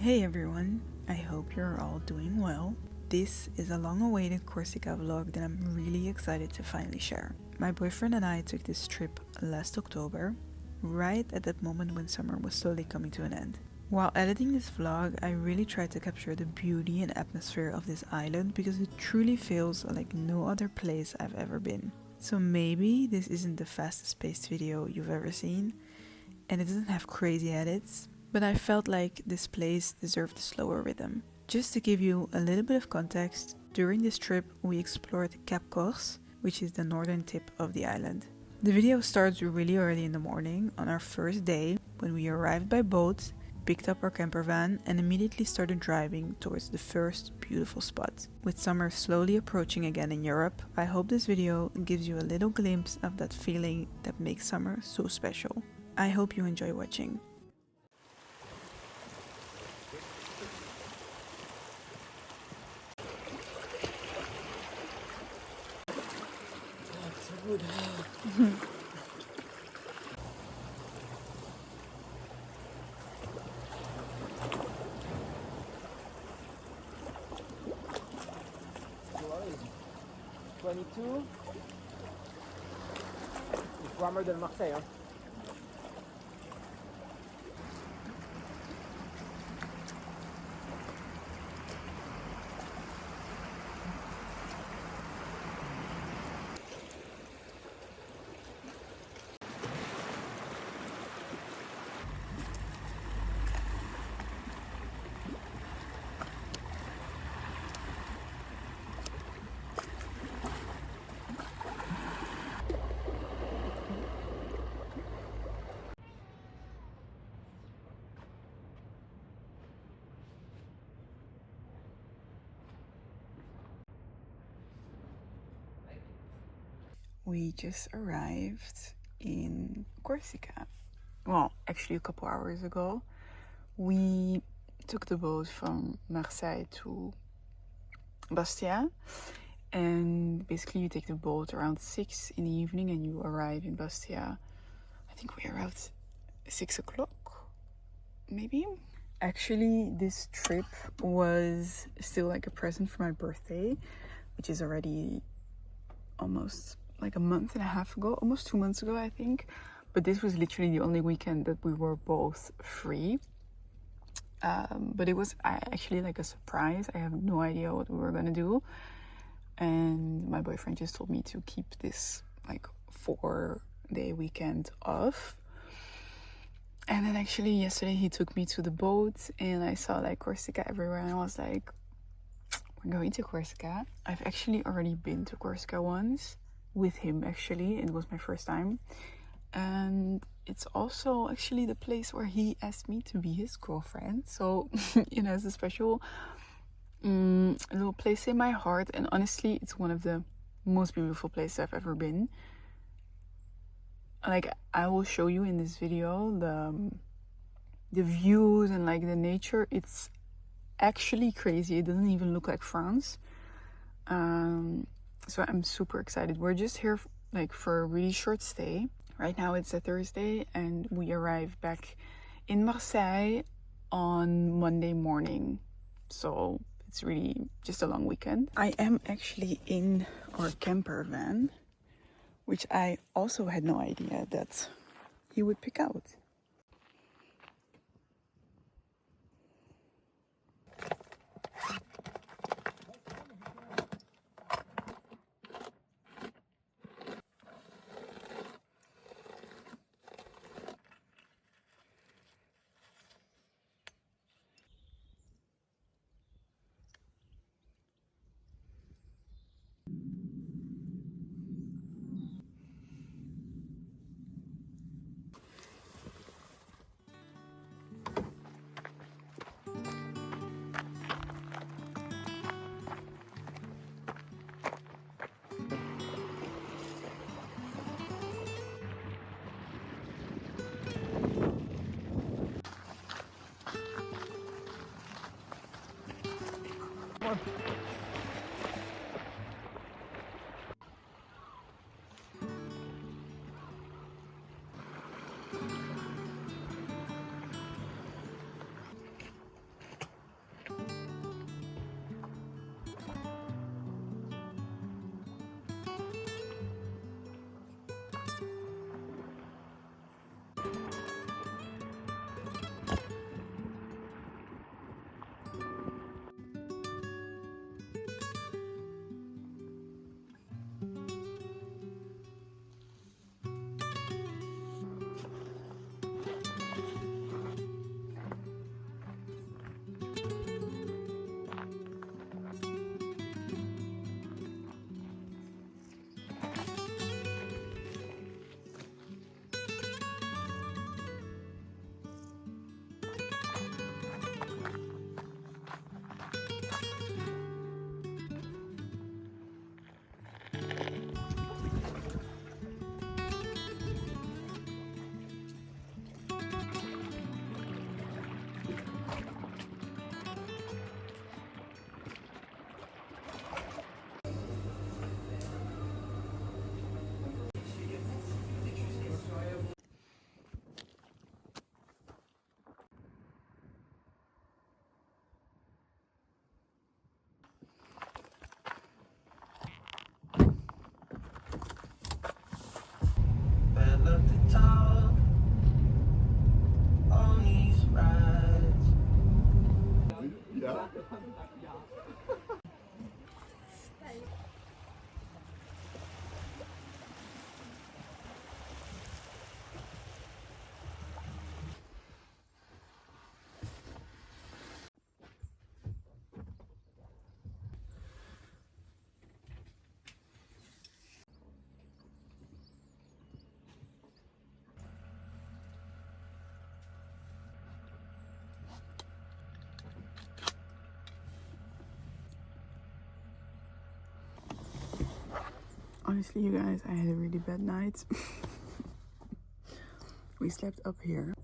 Hey everyone, I hope you're all doing well. This is a long-awaited Corsica vlog that I'm really excited to finally share. My boyfriend and I took this trip last October, right at that moment when summer was slowly coming to an end. While editing this vlog, I really tried to capture the beauty and atmosphere of this island because it truly feels like no other place I've ever been. So maybe this isn't the fastest paced video you've ever seen, and it doesn't have crazy edits, but I felt like this place deserved a slower rhythm. Just to give you a little bit of context, during this trip we explored Cap Corse, which is the northern tip of the island. The video starts really early in the morning on our first day when we arrived by boat, picked up our camper van and immediately started driving towards the first beautiful spot. With summer slowly approaching again in Europe, I hope this video gives you a little glimpse of that feeling that makes summer so special. I hope you enjoy watching. Good. 22. It's warmer than Marseille, huh? We just arrived in Corsica. Well, actually a couple hours ago. We took the boat from Marseille to Bastia, and basically you take the boat around 6 in the evening and you arrive in Bastia. I think we arrived 6 o'clock, maybe. Actually, this trip was still like a present for my birthday, which is already almost like a month and a half ago, almost 2 months ago, I think. But this was literally the only weekend that we were both free. But it was actually like a surprise. I have no idea what we were gonna do, and my boyfriend just told me to keep this like 4-day weekend off. And then actually yesterday he took me to the boat and I saw like Corsica everywhere, and I was like, we're going to Corsica. I've actually already been to Corsica once with him. Actually, it was my first time, and it's also actually the place where he asked me to be his girlfriend. So you know, it's a special little place in my heart, and honestly it's one of the most beautiful places I've ever been. Like, I will show you in this video the views and like the nature. It's actually crazy. It doesn't even look like France. So I'm super excited. We're just here like for a really short stay. Right now it's a Thursday and we arrive back in Marseille on Monday morning. So it's really just a long weekend. I am actually in our camper van, which I also had no idea that he would pick out. Honestly, you guys, I had a really bad night. We slept up here,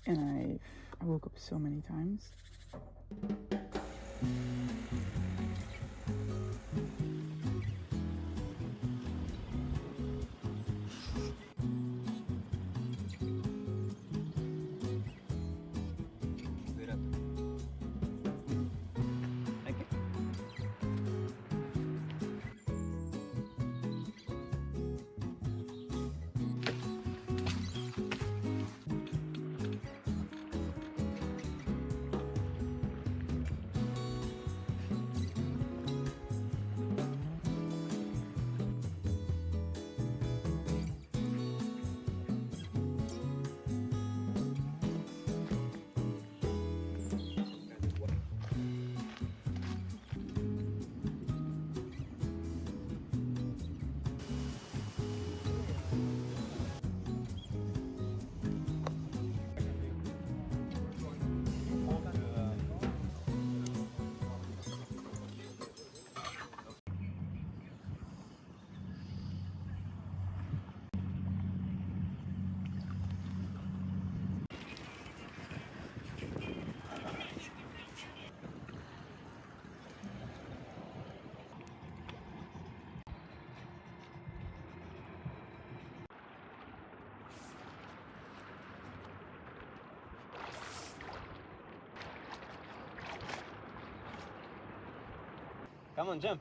and I woke up so many times. Come on, jump.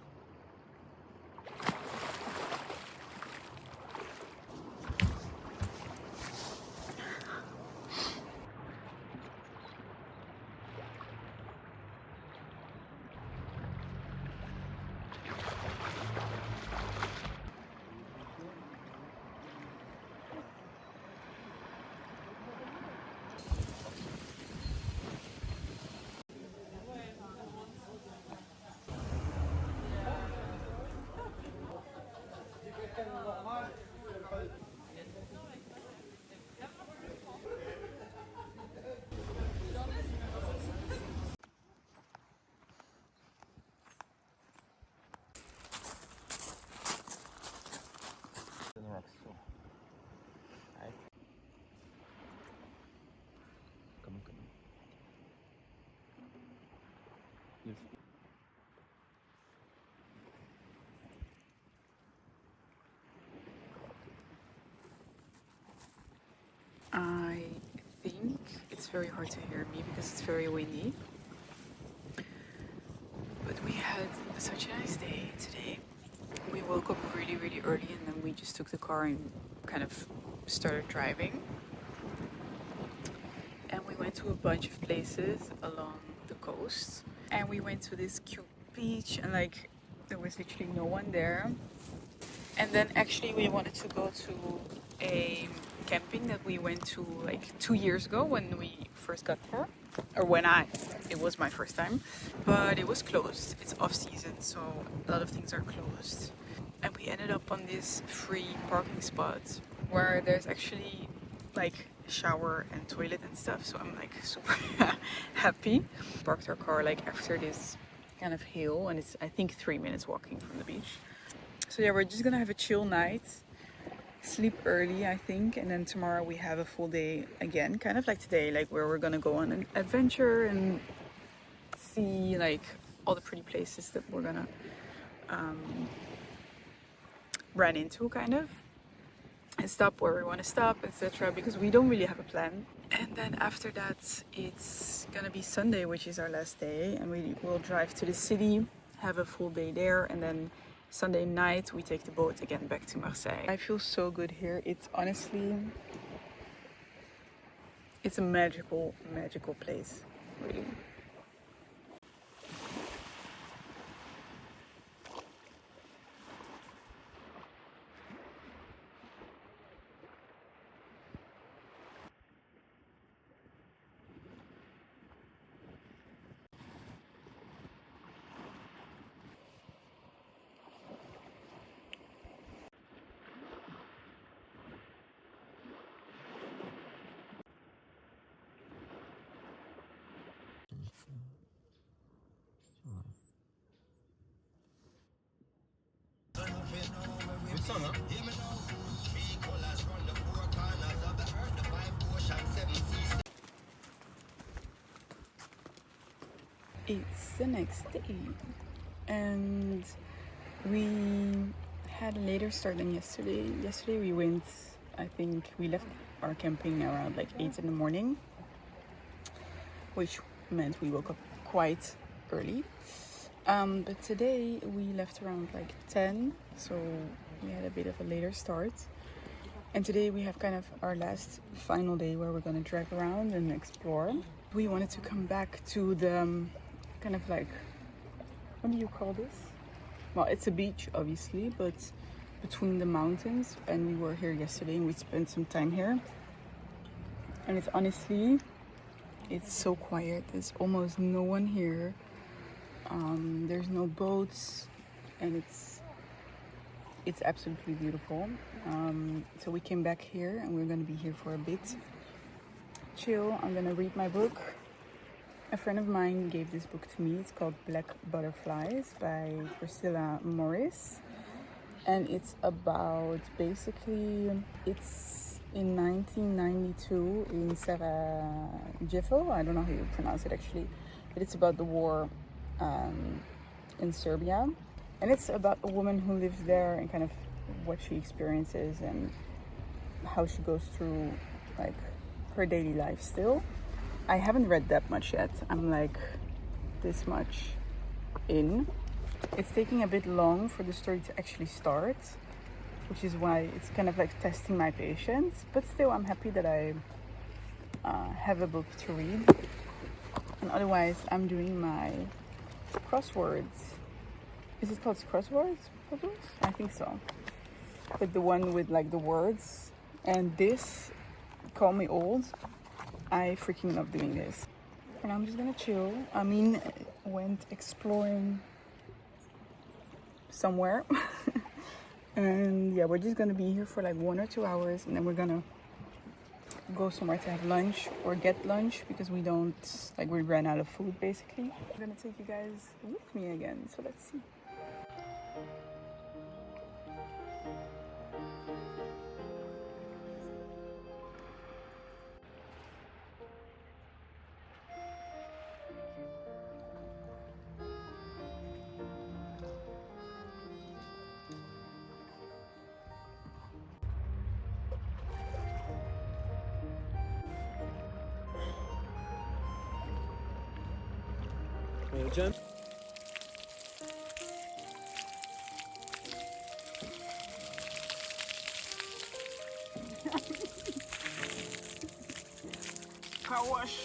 I think it's very hard to hear me because it's very windy. But we had such a nice day today. We woke up really, really early and then we just took the car and kind of started driving. And we went to a bunch of places along the coast. And we went to this cute beach and like there was literally no one there. And then actually we wanted to go to a camping that we went to like 2 years ago when we first got there. Or it was my first time. But it was closed. It's off season, so a lot of things are closed. And we ended up on this free parking spot where there's actually like shower and toilet and stuff, so I'm like super happy. Parked our car like after this kind of hill and it's I think 3 minutes walking from the beach. So yeah, we're just gonna have a chill night, sleep early I think, and then tomorrow we have a full day again, kind of like today, like where we're gonna go on an adventure and see like all the pretty places that we're gonna run into kind of, and stop where we want to stop, etc., because we don't really have a plan. And then after that it's gonna be Sunday, which is our last day, and we will drive to the city, have a full day there, and then Sunday night we take the boat again back to Marseille. I feel so good here. It's honestly, it's a magical place, really. sun, huh? It's the next day, and we had a later start than yesterday. Yesterday we went, I think we left our camping around like 8 in the morning, which meant we woke up quite early. But today we left around like 10, so we had a bit of a later start. And today we have kind of our last final day where we're gonna drive around and explore. We wanted to come back to the kind of like, what do you call this? Well, it's a beach obviously, but between the mountains, and we were here yesterday and we spent some time here. And it's honestly, it's so quiet. There's almost no one here. There's no boats, and it's absolutely beautiful. So we came back here and we're gonna be here for a bit. Chill, I'm gonna read my book. A friend of mine gave this book to me. It's called Black Butterflies by Priscilla Morris. And it's about, basically, it's in 1992 in Sarajevo. I don't know how you pronounce it actually, but it's about the war in Serbia. And it's about a woman who lives there and kind of what she experiences and how she goes through like her daily life still. I haven't read that much yet. I'm like this much in. It's taking a bit long for the story to actually start, which is why it's kind of like testing my patience. But still, I'm happy that I have a book to read. And otherwise, I'm doing my crosswords. Is it called crosswords? Puzzles? I think so. But the one with like the words. And this, call me old, I freaking love doing this. And I'm just gonna chill. I mean, went exploring somewhere. And yeah, we're just gonna be here for like 1 or 2 hours, and then we're gonna go somewhere to have lunch or get lunch because we ran out of food basically. I'm gonna take you guys with me again, so let's see. Jump. Car wash.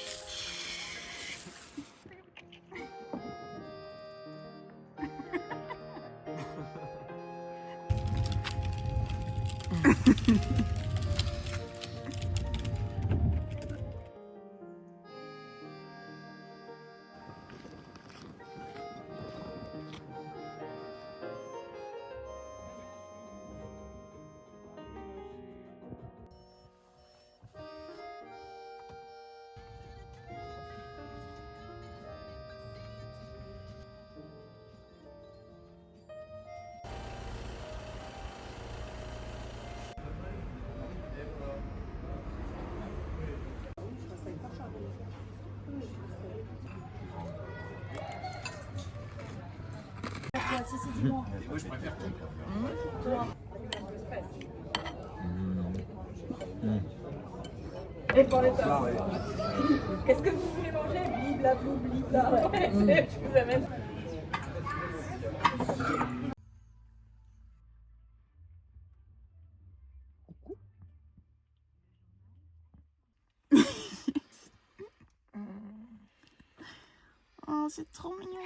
Moi, je préfère tout. Et pour les tas. Qu'est-ce que vous voulez manger? Blibla, blibla. Ouais, je vous amène. Oh, c'est trop mignon.